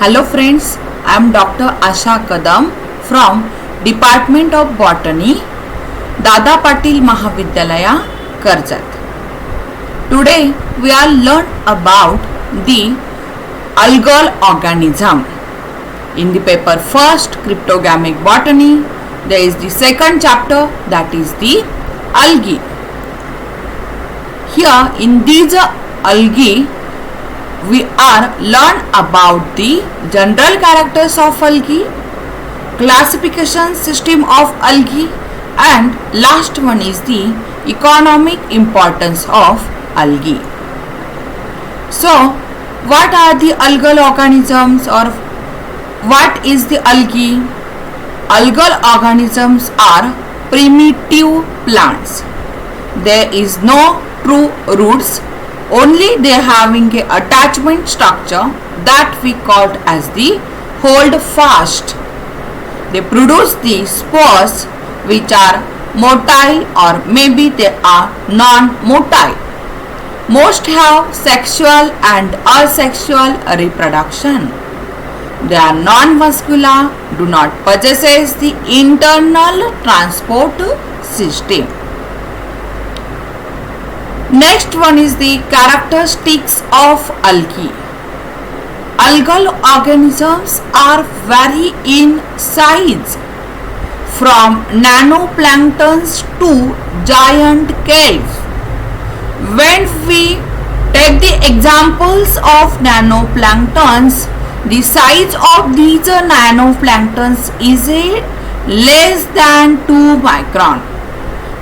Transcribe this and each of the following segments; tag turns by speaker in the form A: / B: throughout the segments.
A: Hello friends, I am Dr. Asha Kadam from Department of Botany, Dada Patil Mahavidyalaya, Karjat. Today we are learn about the algal organism. In the paper first, Cryptogamic Botany, there is the second chapter, that is the algae. Here in these algae we are learn about the general characters of algae, classification system of algae, and last one is the economic importance of algae. So what are the algal organisms, or what is the algae? Algal organisms are primitive plants. There is no true roots, only they having a attachment structure that we called as the hold fast. They produce the spores which are motile, or maybe they are non-motile. Most have sexual and asexual reproduction. They are non-muscular, do not possess the internal transport system. Next one is the characteristics of algae. Algal organisms are vary in size from nanoplanktons to giant kelps. When we take the examples of nanoplanktons, the size of these nanoplanktons is less than 2 micron.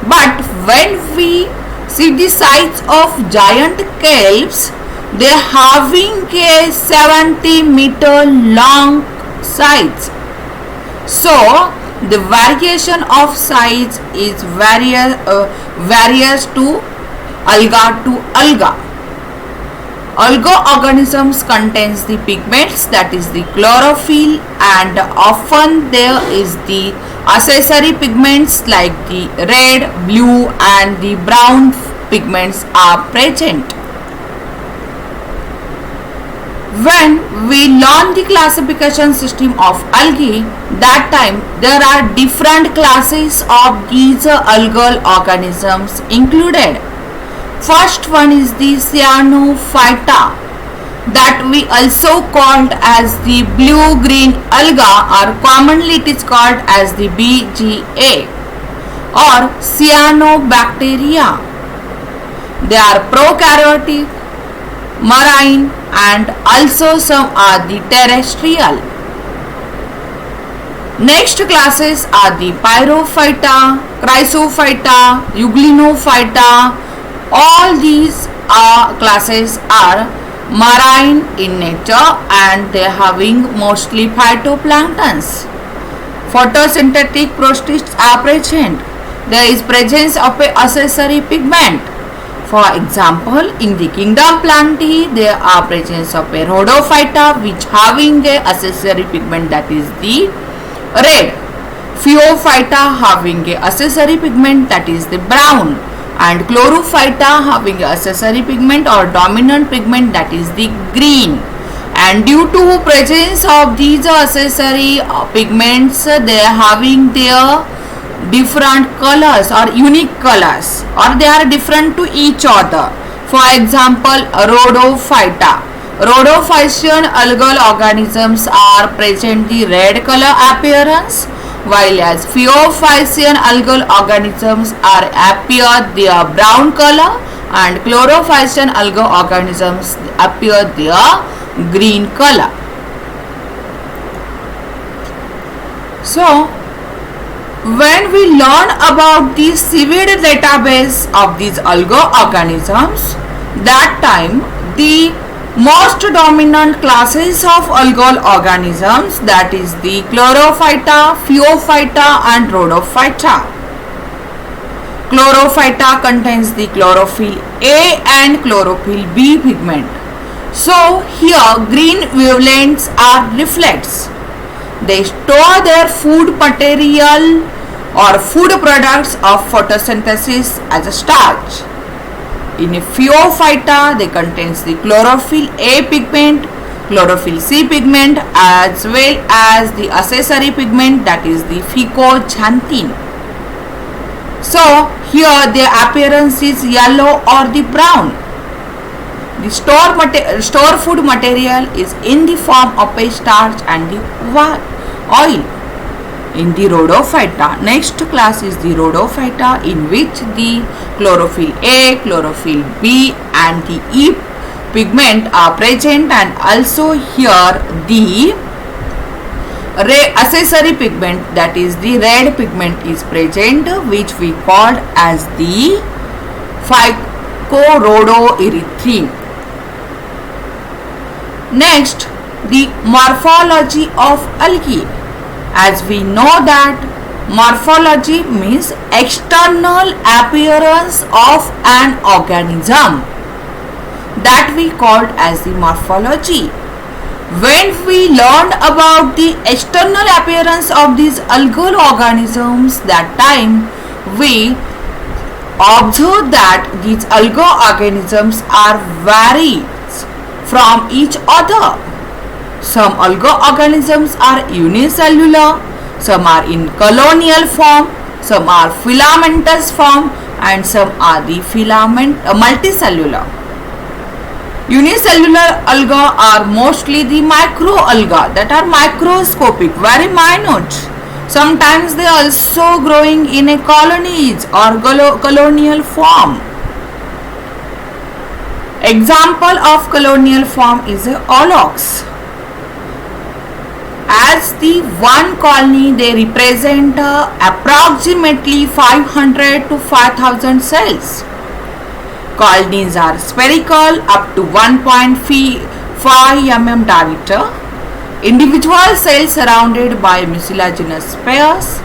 A: But when we see the size of giant kelps, they are having a 70-meter long size. So the variation of size is varies to alga to alga. Alga organisms contains the pigments, that is the chlorophyll, and often there is the accessory pigments like the red, blue and the brown pigments are present. When we learn the classification system of algae, that time there are different classes of these algal organisms included. First one is the cyanophyta, that we also called as the blue-green alga, or commonly it is called as the BGA, or cyanobacteria. They are prokaryotic, marine, and also some are the terrestrial. Next classes are the pyrophyta, chrysophyta, euglenophyta. All these classes are marine in nature and they are having mostly phytoplanktons. Photosynthetic protists are present. There is presence of a accessory pigment. For example, in the kingdom Plantae, there are presence of a rhodophyta which having a accessory pigment, that is the red. Phaeophyta having a accessory pigment, that is the brown, and chlorophyta having a accessory pigment or dominant pigment, that is the green. And due to presence of these accessory pigments, they are having their different colors or unique colors, or they are different to each other. For example, rhodophyta. Rhodophysian algal organisms are present the red color appearance, while as phaeophysian algal organisms are appear their brown color, and chlorophysian algal organisms appear their green color. So when we learn about the seaweed database of these algal organisms, that time the most dominant classes of algal organisms, that is the chlorophyta, phaeophyta and rhodophyta. Chlorophyta contains the chlorophyll A and chlorophyll B pigment. So here green wavelengths are reflects. They store their food material or food products of photosynthesis as a starch. In a phaeophyta, they contains the chlorophyll A pigment, chlorophyll C pigment, as well as the accessory pigment, that is the phycoxanthin. So here the appearance is yellow or the brown. The store food material is in the form of a starch and the oil. In the Rhodophyta, next class is the Rhodophyta, in which the chlorophyll A, chlorophyll B and the E pigment are present, and also here the accessory pigment, that is the red pigment, is present, which we called as the phycorrhodoerythrin. Next, the morphology of algae. As we know that morphology means external appearance of an organism, that we called as the morphology. When we learned about the external appearance of these algal organisms, that time we observed that these algal organisms are varies from each other. Some algal organisms are unicellular, some are in colonial form, some are filamentous form, and some are the multicellular. Unicellular alga are mostly the microalga, that are microscopic, very minute. Sometimes they are also growing in a colonies or colonial form. Example of colonial form is a aulox. As the one colony, they represent approximately 500 to 5000 cells. Colonies are spherical up to 1.5 mm diameter. Individual cells surrounded by mucilaginous pairs.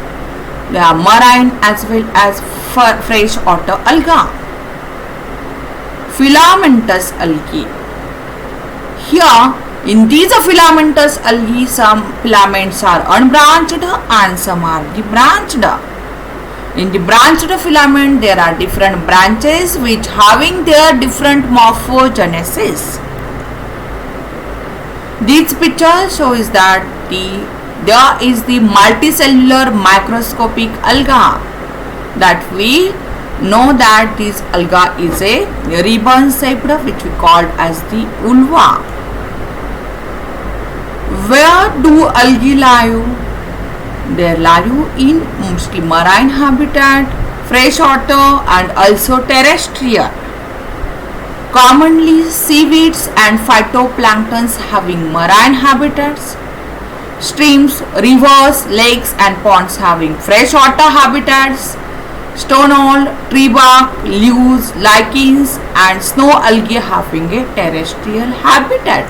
A: They are marine as well as freshwater alga. Filamentous algae. Here, in these filamentous algae, some filaments are unbranched and some are branched. In the branched filament, there are different branches which having their different morphogenesis. This picture shows that there is the multicellular microscopic alga, that we know that this alga is a ribbon shaped, which we called as the ulva. Where do algae live? They live in mostly marine habitat, freshwater and also terrestrial. Commonly seaweeds and phytoplanktons having marine habitats. Streams, rivers, lakes and ponds having freshwater habitats. Stone, tree bark, leaves, lichens and snow algae having a terrestrial habitat.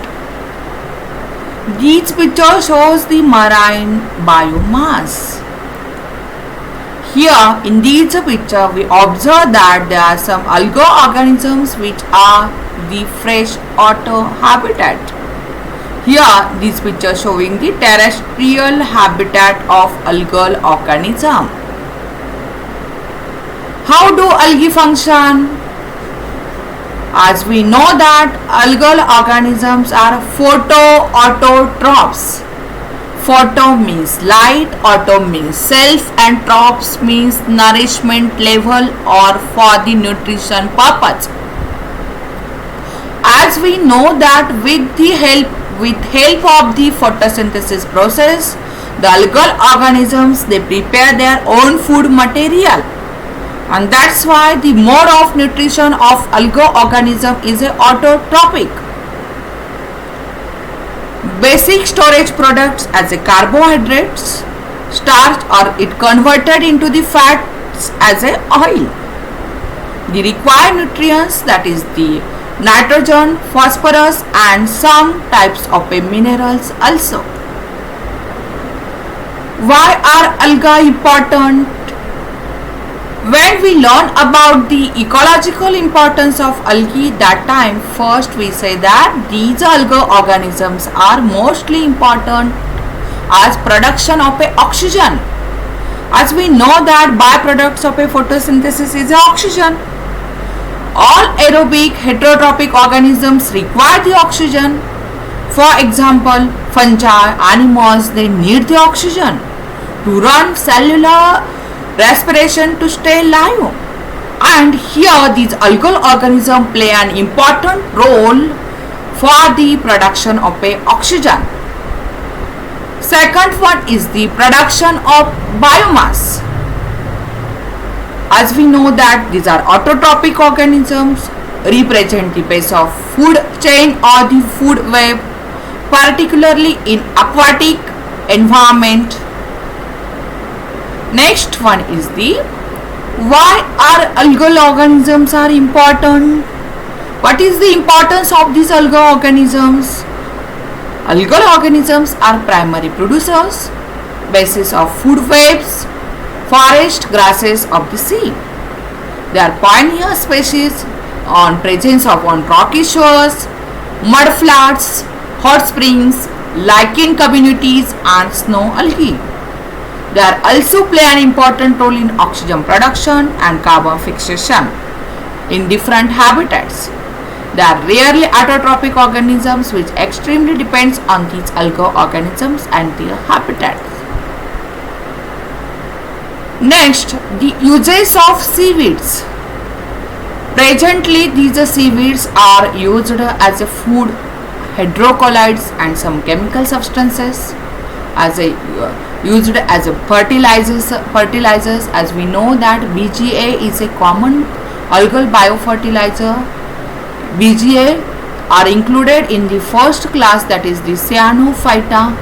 A: This picture shows the marine biomass. Here in this picture we observe that there are some algal organisms which are the freshwater habitat. Here this picture showing the terrestrial habitat of algal organism. How do algae function? As we know that algal organisms are photoautotrophs. Photo means light, auto means self and trophs means nourishment level or for the nutrition purpose. As we know that with help of the photosynthesis process, the algal organisms, they prepare their own food material. And that's why the mode of nutrition of algal organism is a autotrophic. Basic storage products as a carbohydrates, starch or it converted into the fats as a oil. The required nutrients, that is the nitrogen, phosphorus and some types of minerals also. Why are algae important? When we learn about the ecological importance of algae, that time first we say that these algal organisms are mostly important as production of oxygen. As we know that byproducts of photosynthesis is oxygen. All aerobic heterotrophic organisms require the oxygen. For example, fungi, animals, they need the oxygen to run cellular respiration to stay alive. And here these algal organisms play an important role for the production of oxygen. Second one is the production of biomass. As we know that these are autotrophic organisms, represent the base of food chain or the food web, particularly in aquatic environment. Next one is the why are algal organisms are important? What is the importance of these algal organisms? Algal organisms are primary producers, basis of food webs, forest grasses of the sea. They are pioneer species on presence of on rocky shores, mud flats, hot springs, lichen communities and snow algae. They are also play an important role in oxygen production and carbon fixation in different habitats. They are rarely autotrophic organisms which extremely depends on these algal organisms and their habitats. Next, the uses of seaweeds. Presently, these seaweeds are used as a food, hydrocolloids and some chemical substances, as a used as a fertilizers. As we know that BGA is a common algal biofertilizer. BGA are included in the first class, that is the Cyanophyta.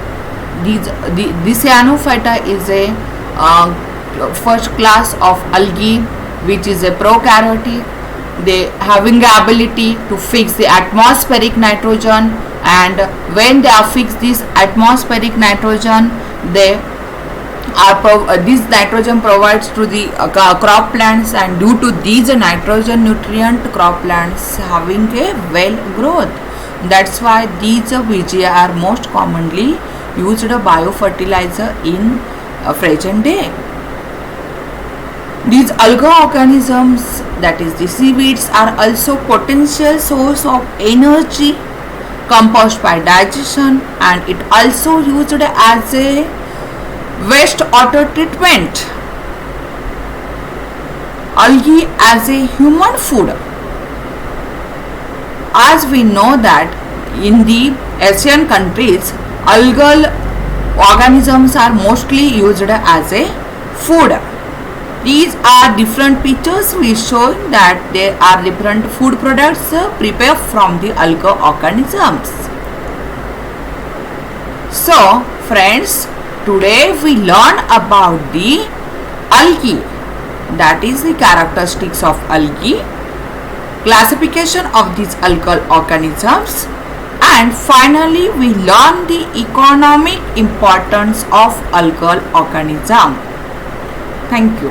A: The Cyanophyta is a first class of algae which is a prokaryotic. They having the ability to fix the atmospheric nitrogen, and when they are fixed this atmospheric nitrogen, they are this nitrogen provides to the crop plants, and due to these nitrogen nutrient, crop plants having a well growth. That's why these VGA are most commonly used biofertilizer in present day. These algal organisms, that is the seaweeds, are also potential source of energy, compost by digestion, and it also used as a wastewater treatment. Algae as a human food. As we know that in the Asian countries, algal organisms are mostly used as a food. These are different pictures we show that there are different food products prepared from the algal organisms. So friends, today we learn about the algae, that is the characteristics of algae, classification of these algal organisms, and finally we learn the economic importance of algal organism. Thank you.